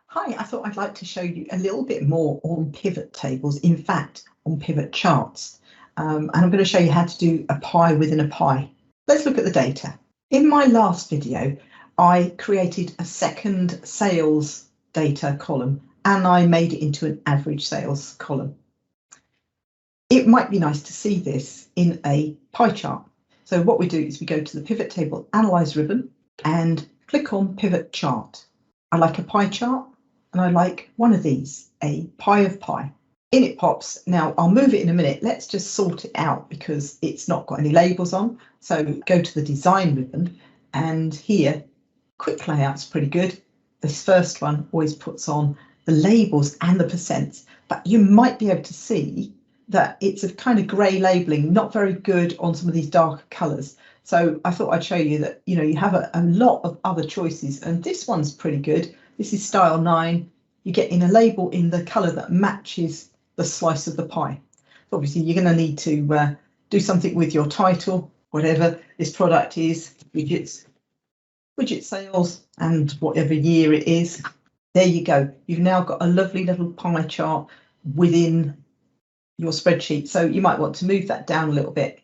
Hi, I thought I'd like to show you a little bit more on pivot tables, in fact, on pivot charts. And I'm going to show you how to do a pie within a pie. Let's look at the data. In my last video, I created a second sales data column and I made it into an average sales column. It might be nice to see this in a pie chart. So what we do is we go to the pivot table analyze ribbon and click on pivot chart. I like a pie chart and I like one of these, a pie of pie. In it pops. Now I'll move it in a minute. Let's just sort it out because it's not got any labels on. So go to the design ribbon and here, quick layout's pretty good. This first one always puts on the labels and the percents, but you might be able to see that it's a kind of grey labelling, not very good on some of these darker colours. So I thought I'd show you that, you know, you have a lot of other choices and this one's pretty good. This is style 9. You get in a label in the colour that matches the slice of the pie. So obviously you're going to need to do something with your title, whatever this product is, widget sales and whatever year it is. There you go. You've now got a lovely little pie chart within your spreadsheet. So you might want to move that down a little bit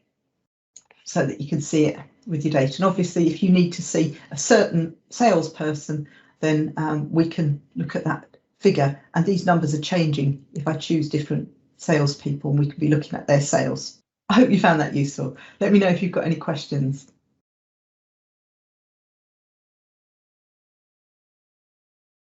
so that you can see it with your data. And obviously, if you need to see a certain salesperson, then we can look at that figure. And these numbers are changing if I choose different salespeople, and we can be looking at their sales. I hope you found that useful. Let me know if you've got any questions.